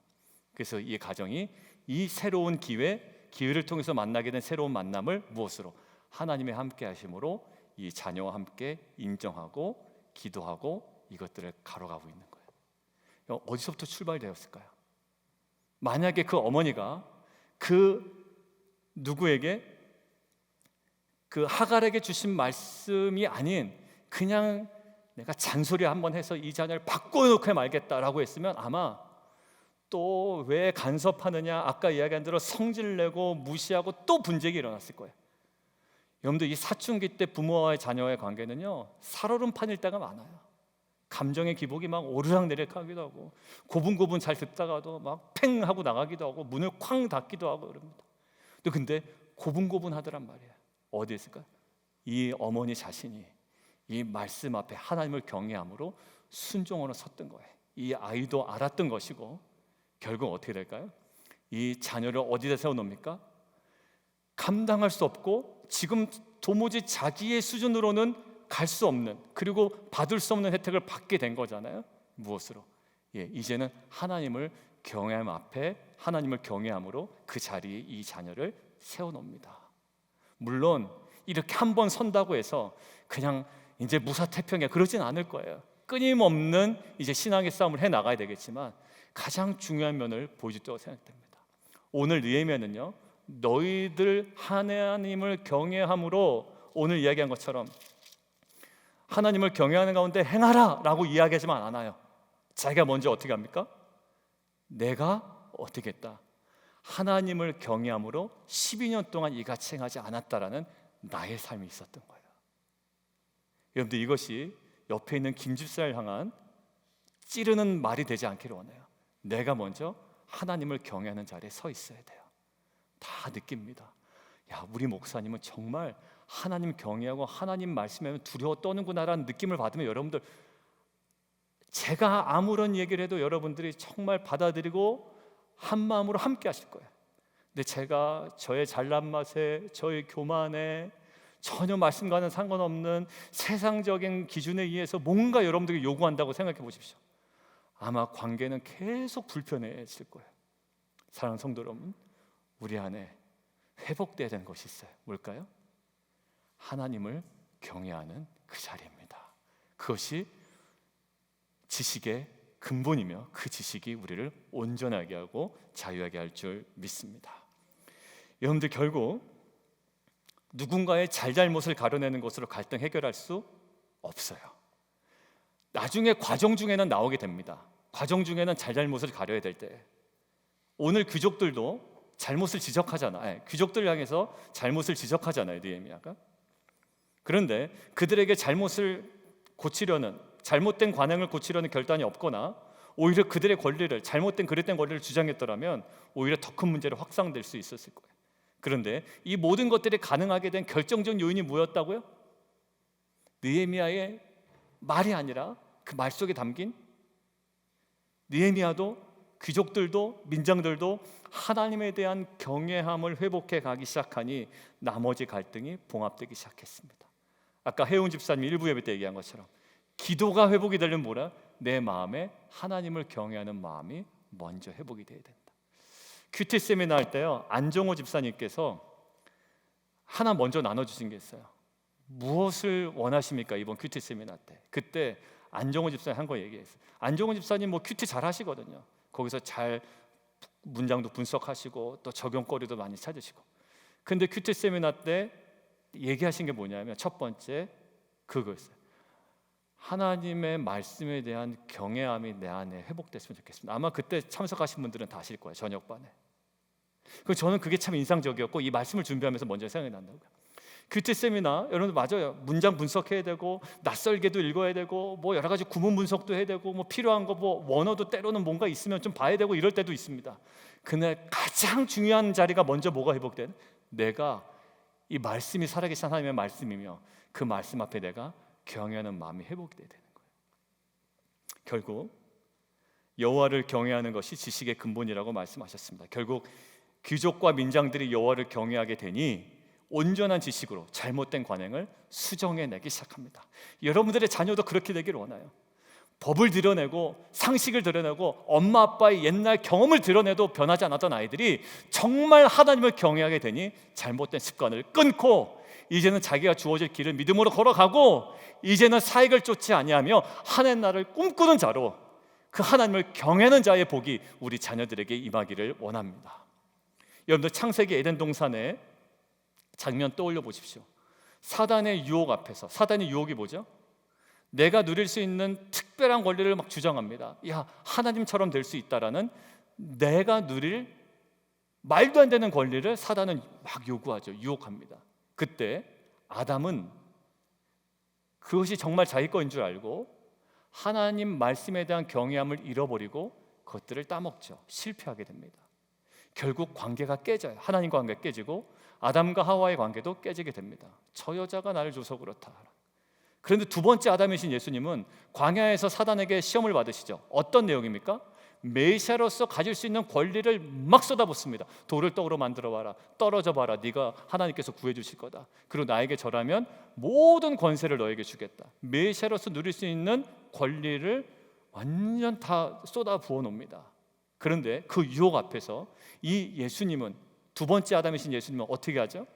그래서 이 가정이 이 새로운 기회를 통해서 만나게 된 새로운 만남을 무엇으로? 하나님의 함께 하심으로 이 자녀와 함께 인정하고 기도하고 이것들을 가로가고 있는 거예요. 어디서부터 출발되었을까요? 만약에 그 어머니가 그 누구에게, 그 하갈에게 주신 말씀이 아닌 그냥 내가 잔소리 한번 해서 이 자녀를 바꿔놓고 말겠다라고 했으면 아마 또 왜 간섭하느냐, 아까 이야기한 대로 성질내고 무시하고 또 분쟁이 일어났을 거예요. 여러분들 이 사춘기 때 부모와의 자녀와의 관계는요 살얼음판일 때가 많아요. 감정의 기복이 막 오르락내리락 하기도 하고 고분고분 잘 듣다가도 막 팽 하고 나가기도 하고 문을 쾅 닫기도 하고 그럽니다. 근데 고분고분하더란 말이에요. 어디에 있을까요? 이 어머니 자신이 이 말씀 앞에 하나님을 경외함으로 순종으로 섰던 거예요. 이 아이도 알았던 것이고 결국 어떻게 될까요? 이 자녀를 어디다 세워놓습니까? 감당할 수 없고 지금 도무지 자기의 수준으로는 갈 수 없는, 그리고 받을 수 없는 혜택을 받게 된 거잖아요. 무엇으로? 이제는 하나님을 경외함 앞에 하나님을 경외함으로 그 자리에 이 자녀를 세워놓습니다. 물론 이렇게 한 번 선다고 해서 그냥 이제 무사태평해 그러진 않을 거예요. 끊임없는 이제 신앙의 싸움을 해 나가야 되겠지만 가장 중요한 면을 보여줬다고 생각됩니다. 오늘 느헤미야는요 너희들 하나님을 경외함으로, 오늘 이야기한 것처럼 하나님을 경외하는 가운데 행하라 라고 이야기하지만 않아요. 자기가 먼저 어떻게 합니까? 내가 어떻게 했다? 하나님을 경외함으로 12년 동안 이같이 행하지 않았다라는 나의 삶이 있었던 거예요. 여러분들 이것이 옆에 있는 김집사를 향한 찌르는 말이 되지 않기를 원해요. 내가 먼저 하나님을 경외하는 자리에 서 있어야 돼요. 다 느낍니다. 야, 우리 목사님은 정말 하나님 경외하고 하나님 말씀에 두려워 떠는구나라는 느낌을 받으면 여러분들, 제가 아무런 얘기를 해도 여러분들이 정말 받아들이고 한 마음으로 함께 하실 거예요. 근데 제가 저의 잘난 맛에, 저의 교만에, 전혀 말씀과는 상관없는 세상적인 기준에 의해서 뭔가 여러분들이 요구한다고 생각해 보십시오. 아마 관계는 계속 불편해질 거예요. 사랑하는 성도 여러분, 우리 안에 회복돼야 되는 것이 있어요. 뭘까요? 하나님을 경외하는 그 자리입니다. 그것이 지식의 근본이며 그 지식이 우리를 온전하게 하고 자유하게 할 줄 믿습니다. 여러분들, 결국 누군가의 잘잘못을 가려내는 것으로 갈등 해결할 수 없어요. 나중에 과정 중에는 나오게 됩니다. 과정 중에는 잘잘못을 가려야 될 때, 오늘 귀족들도 잘못을 지적하잖아요. 귀족들 향해서 잘못을 지적하잖아요, 느헤미야가. 그런데 그들에게 잘못을 고치려는, 잘못된 관행을 고치려는 결단이 없거나 오히려 그들의 권리를, 잘못된 그릇된 권리를 주장했더라면 오히려 더 큰 문제로 확산될 수 있었을 거예요. 그런데 이 모든 것들이 가능하게 된 결정적 요인이 뭐였다고요? 느헤미야의 말이 아니라 그 말 속에 담긴, 느헤미야도 귀족들도 민장들도 하나님에 대한 경외함을 회복해 가기 시작하니 나머지 갈등이 봉합되기 시작했습니다. 아까 해운 집사님이 일부 예배 때 얘기한 것처럼 기도가 회복이 되려면 뭐라? 내 마음에 하나님을 경외하는 마음이 먼저 회복이 돼야 된다. 큐티 세미나 할 때요, 안정호 집사님께서 하나 먼저 나눠주신 게 있어요. 무엇을 원하십니까? 이번 큐티 세미나 때. 그때 안정호 집사님 한 거 얘기했어요. 안정호 집사님 뭐 큐티 잘 하시거든요. 거기서 잘 문장도 분석하시고 또 적용거리도 많이 찾으시고. 근데 큐티 세미나 때 얘기하신 게 뭐냐면 첫 번째 그거였어요. 하나님의 말씀에 대한 경외함이 내 안에 회복됐으면 좋겠습니다. 아마 그때 참석하신 분들은 다 아실 거예요, 저녁반에. 저는 그게 참 인상적이었고 이 말씀을 준비하면서 먼저 생각이 난다고요. 큐티 세미나, 여러분들 맞아요. 문장 분석해야 되고 낯설게도 읽어야 되고 뭐 여러 가지 구문 분석도 해야 되고 뭐 필요한 거 뭐 원어도 때로는 뭔가 있으면 좀 봐야 되고 이럴 때도 있습니다. 그날 가장 중요한 자리가 먼저 뭐가 회복되는? 내가 이 말씀이 살아계신 하나님의 말씀이며 그 말씀 앞에 내가 경외하는 마음이 회복이 돼야 되는 거예요. 결국 여호와를 경외하는 것이 지식의 근본이라고 말씀하셨습니다. 결국 귀족과 민장들이 여호와를 경외하게 되니 온전한 지식으로 잘못된 관행을 수정해내기 시작합니다. 여러분들의 자녀도 그렇게 되기를 원해요. 법을 드러내고 상식을 드러내고 엄마 아빠의 옛날 경험을 드러내도 변하지 않았던 아이들이 정말 하나님을 경외하게 되니 잘못된 습관을 끊고 이제는 자기가 주어질 길을 믿음으로 걸어가고 이제는 사익을 쫓지 아니하며 하나님 나라를 꿈꾸는 자로 그 하나님을 경외하는 자의 복이 우리 자녀들에게 임하기를 원합니다. 여러분들, 창세기 에덴 동산의 장면 떠올려 보십시오. 사단의 유혹 앞에서, 사단의 유혹이 뭐죠? 내가 누릴 수 있는 특별한 권리를 막 주장합니다. 야, 하나님처럼 될 수 있다라는 내가 누릴 말도 안 되는 권리를 사단은 막 요구하죠. 유혹합니다. 그때 아담은 그것이 정말 자기 거인 줄 알고 하나님 말씀에 대한 경외함을 잃어버리고 그것들을 따먹죠. 실패하게 됩니다. 결국 관계가 깨져요. 하나님과 관계가 깨지고 아담과 하와의 관계도 깨지게 됩니다. 저 여자가 나를 줘서 그렇다. 그런데 두 번째 아담이신 예수님은 광야에서 사단에게 시험을 받으시죠. 어떤 내용입니까? 메시아로서 가질 수 있는 권리를 막 쏟아붓습니다. 돌을 떡으로 만들어 봐라, 떨어져 봐라, 네가 하나님께서 구해주실 거다. 그리고 나에게 절하면 모든 권세를 너에게 주겠다. 메시아로서 누릴 수 있는 권리를 완전 다 쏟아 부어 놓습니다. 그런데 그 유혹 앞에서 이 예수님은, 두 번째 아담이신 예수님은 어떻게 하죠?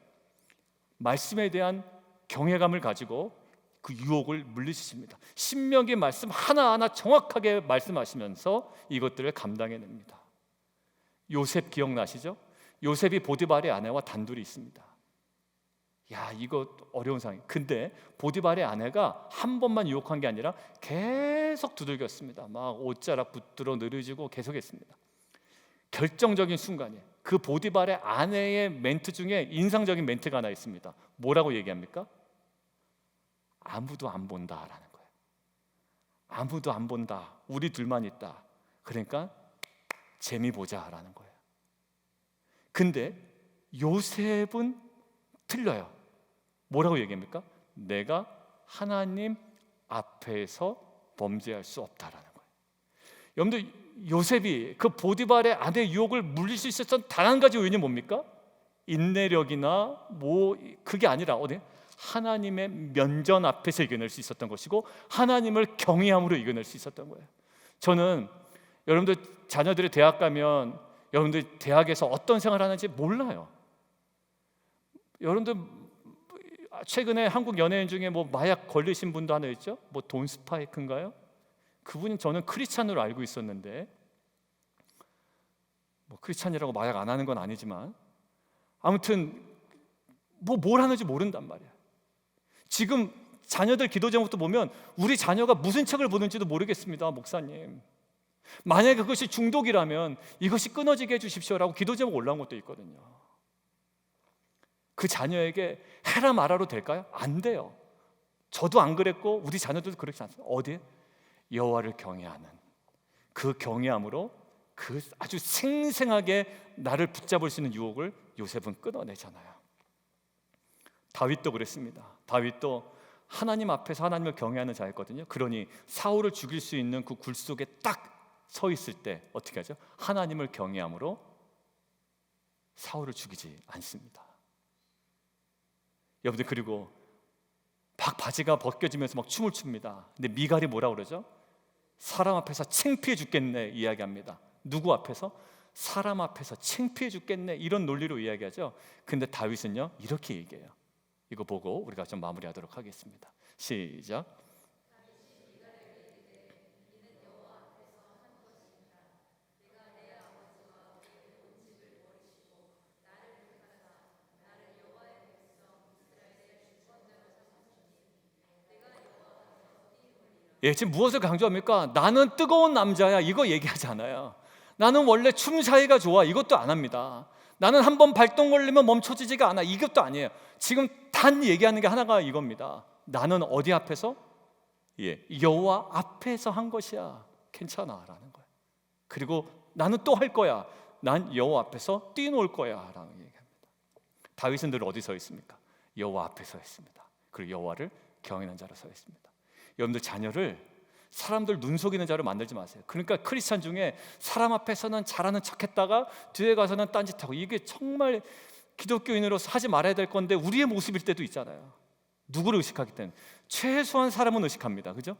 말씀에 대한 경외감을 가지고 그 유혹을 물리치십니다. 신명기 말씀 하나하나 정확하게 말씀하시면서 이것들을 감당해냅니다. 요셉 기억나시죠? 요셉이 보디발의 아내와 단둘이 있습니다. 야, 이거 어려운 상황이에요. 근데 보디발의 아내가 한 번만 유혹한 게 아니라 계속 두들겼습니다. 막 옷자락 붙들어 늘어지고 계속했습니다. 결정적인 순간이에요. 그 보디발의 아내의 멘트 중에 인상적인 멘트가 하나 있습니다. 뭐라고 얘기합니까? 아무도 안 본다라는 거예요. 아무도 안 본다. 우리 둘만 있다. 그러니까 재미 보자라는 거예요. 근데 요셉은 틀려요. 뭐라고 얘기합니까? 내가 하나님 앞에서 범죄할 수 없다라는 거예요. 여러분들, 요셉이 그 보디발의 아내의 유혹을 물릴 수 있었던 단 한 가지 요인이 뭡니까? 인내력이나 뭐 그게 아니라 어디? 하나님의 면전 앞에서 이겨낼 수 있었던 것이고 하나님을 경외함으로 이겨낼 수 있었던 거예요. 저는 여러분들 자녀들이 대학 가면 여러분들 대학에서 어떤 생활을 하는지 몰라요. 여러분들 최근에 한국 연예인 중에 뭐 마약 걸리신 분도 하나 있죠? 뭐 돈 스파이크인가요? 그분이 저는 크리스찬으로 알고 있었는데, 뭐 크리스찬이라고 마약 안 하는 건 아니지만 아무튼 뭘 하는지 모른단 말이야. 지금 자녀들 기도 제목도 보면 우리 자녀가 무슨 책을 보는지도 모르겠습니다, 목사님. 만약에 그것이 중독이라면 이것이 끊어지게 해주십시오라고 기도 제목 올라온 것도 있거든요. 그 자녀에게 해라 말아도 될까요? 안 돼요. 저도 안 그랬고 우리 자녀들도 그렇지 않습니다. 어디에? 여호와를 경외하는 그 경외함으로 그 아주 생생하게 나를 붙잡을 수 있는 유혹을 요셉은 끊어내잖아요. 다윗도 그랬습니다. 다윗도 하나님 앞에서 하나님을 경외하는 자였거든요. 그러니 사울을 죽일 수 있는 그 굴 속에 딱 서 있을 때 어떻게 하죠? 하나님을 경외함으로 사울을 죽이지 않습니다. 여러분들, 그리고 막 바지가 벗겨지면서 막 춤을 춥니다. 근데 미갈이 뭐라 그러죠? 사람 앞에서 창피해 죽겠네 이야기합니다. 누구 앞에서? 사람 앞에서 창피해 죽겠네, 이런 논리로 이야기하죠. 근데 다윗은요 이렇게 얘기해요. 이거 보고 우리가 좀 마무리하도록 하겠습니다. 시작. 예, 지금 무엇을 강조합니까? 나는 뜨거운 남자야, 이거 얘기하지 않아요. 나는 원래 춤 사이가 좋아, 이것도 안 합니다. 나는 한번 발동 걸리면 멈춰지지가 않아, 이것도 아니에요. 지금 단 얘기하는 게 하나가 이겁니다. 나는 어디 앞에서? 예, 여호와 앞에서 한 것이야. 괜찮아 라는 거예요. 그리고 나는 또 할 거야. 난 여호와 앞에서 뛰놀 거야 라는 얘기합니다. 다윗은 늘 어디 서 있습니까? 여호와 앞에 서 있습니다. 그리고 여호와를 경외하는 자로 서 있습니다. 여러분들, 자녀를 사람들 눈 속이는 자로 만들지 마세요. 그러니까 크리스찬 중에 사람 앞에서는 잘하는 척했다가 뒤에 가서는 딴짓하고, 이게 정말 기독교인으로서 하지 말아야 될 건데 우리의 모습일 때도 있잖아요. 누구를 의식하기 때문에 최소한 사람은 의식합니다. 그죠?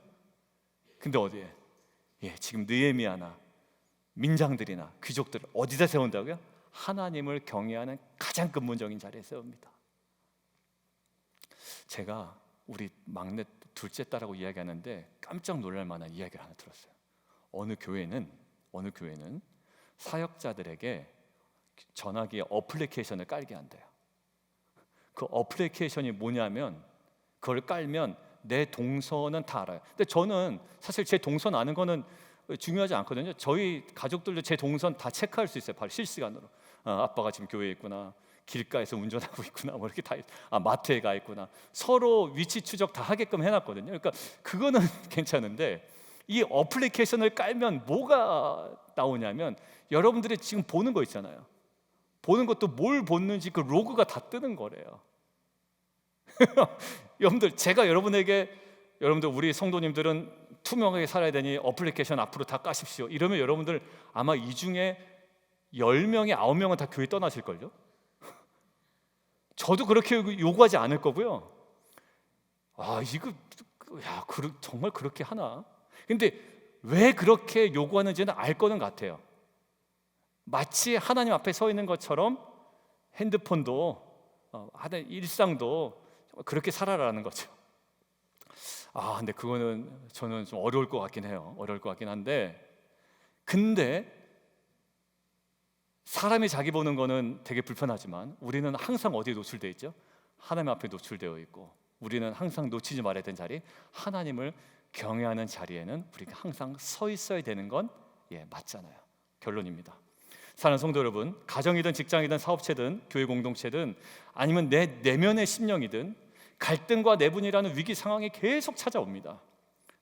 근데 어디에? 예, 지금 느헤미야나 민장들이나 귀족들을 어디다 세운다고요? 하나님을 경외하는 가장 근본적인 자리에 세웁니다. 제가 우리 막내 둘째 딸하고 이야기하는데 깜짝 놀랄 만한 이야기를 하나 들었어요. 어느 교회는 사역자들에게 전화기에 어플리케이션을 깔게 한대요. 그 어플리케이션이 뭐냐면, 그걸 깔면 내 동선은 다 알아요. 근데 저는 사실 제 동선 아는 거는 중요하지 않거든요. 저희 가족들도 제 동선 다 체크할 수 있어요. 바로 실시간으로. 아빠가 지금 교회에 있구나, 길가에서 운전하고 있구나, 뭐 이렇게 다, 마트에 가 있구나, 서로 위치 추적 다 하게끔 해놨거든요. 그러니까 그거는 괜찮은데, 이 어플리케이션을 깔면 뭐가 나오냐면, 여러분들이 지금 보는 거 있잖아요. 보는 것도 뭘 보는지 그 로그가 다 뜨는 거래요. 여러분들, 제가 여러분들 우리 성도님들은 투명하게 살아야 되니 어플리케이션 앞으로 다 까십시오 이러면 여러분들 아마 이 중에 10명에 9명은 다 교회 떠나실걸요. 저도 그렇게 요구하지 않을 거고요. 이거 정말 그렇게 하나? 근데 왜 그렇게 요구하는지는 알 거는 같아요. 마치 하나님 앞에 서 있는 것처럼 핸드폰도 하는 일상도 그렇게 살아라는 거죠. 근데 그거는 저는 좀 어려울 것 같긴 해요. 어려울 것 같긴 한데, 근데 사람이 자기 보는 거는 되게 불편하지만 우리는 항상 어디에 노출되어 있죠? 하나님 앞에 노출되어 있고, 우리는 항상 놓치지 말아야 되는 자리, 하나님을 경외하는 자리에는 우리가 항상 서 있어야 되는 건 맞잖아요. 결론입니다. 사랑하는 성도 여러분, 가정이든 직장이든 사업체든 교회 공동체든 아니면 내 내면의 심령이든 갈등과 내분이라는 위기 상황이 계속 찾아옵니다.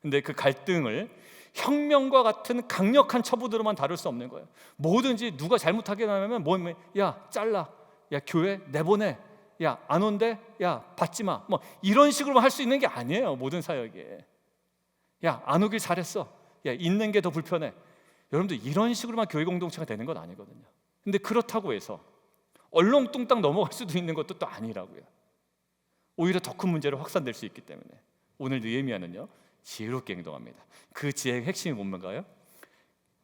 근데 그 갈등을 혁명과 같은 강력한 처부들로만 다룰 수 없는 거예요. 뭐든지 누가 잘못하게 나면 야 잘라, 야 교회 내보내, 야 안 온대, 야 받지 마, 뭐 이런 식으로만 할 수 있는 게 아니에요. 모든 사역에 야 안 오길 잘했어, 야 있는 게 더 불편해. 여러분들, 이런 식으로만 교회 공동체가 되는 건 아니거든요. 근데 그렇다고 해서 얼렁뚱땅 넘어갈 수도 있는 것도 또 아니라고요. 오히려 더 큰 문제로 확산될 수 있기 때문에 오늘 느헤미야는요 지혜롭게 행동합니다. 그 지혜의 핵심이 뭔가요?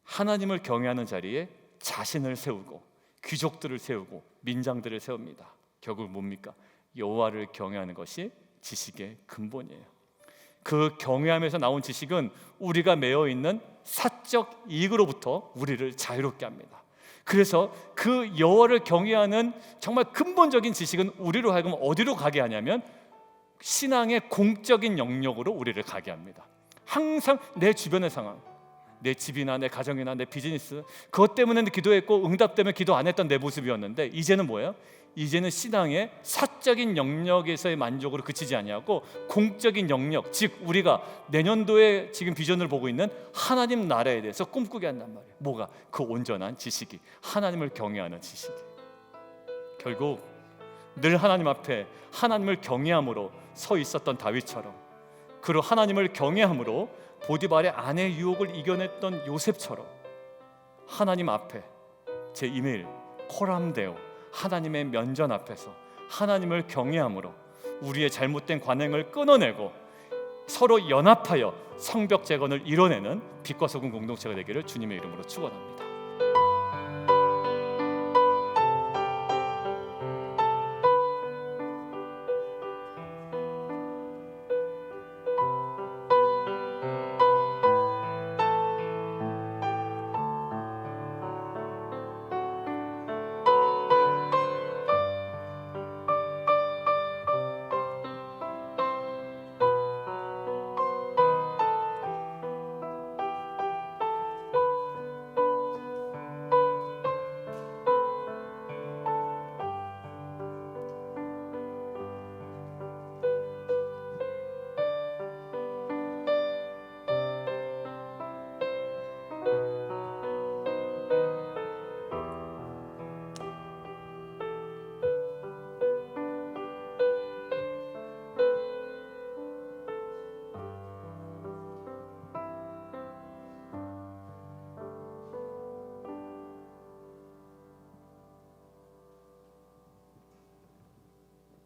하나님을 경외하는 자리에 자신을 세우고 귀족들을 세우고 민장들을 세웁니다. 결국 뭡니까? 여호와를 경외하는 것이 지식의 근본이에요. 그 경외함에서 나온 지식은 우리가 매여 있는 사적 이익으로부터 우리를 자유롭게 합니다. 그래서 그 여호와를 경외하는 정말 근본적인 지식은 우리로 하여금 어디로 가게 하냐면 신앙의 공적인 영역으로 우리를 가게 합니다. 항상 내 주변의 상황, 내 집이나 내 가정이나 내 비즈니스, 그것 때문에 기도했고 응답되면 기도 안 했던 내 모습이었는데, 이제는 뭐예요? 이제는 신앙의 사적인 영역에서의 만족으로 그치지 아니하고 공적인 영역, 즉 우리가 내년도에 지금 비전을 보고 있는 하나님 나라에 대해서 꿈꾸게 한단 말이에요. 뭐가? 그 온전한 지식이, 하나님을 경외하는 지식이. 결국 늘 하나님 앞에 하나님을 경외함으로 서 있었던 다윗처럼, 그리고 하나님을 경외함으로 보디발의 아내의 유혹을 이겨냈던 요셉처럼 하나님 앞에 제 이메일 코람데오, 하나님의 면전 앞에서 하나님을 경외함으로 우리의 잘못된 관행을 끊어내고 서로 연합하여 성벽 재건을 이뤄내는 빛과 소금 공동체가 되기를 주님의 이름으로 축원합니다.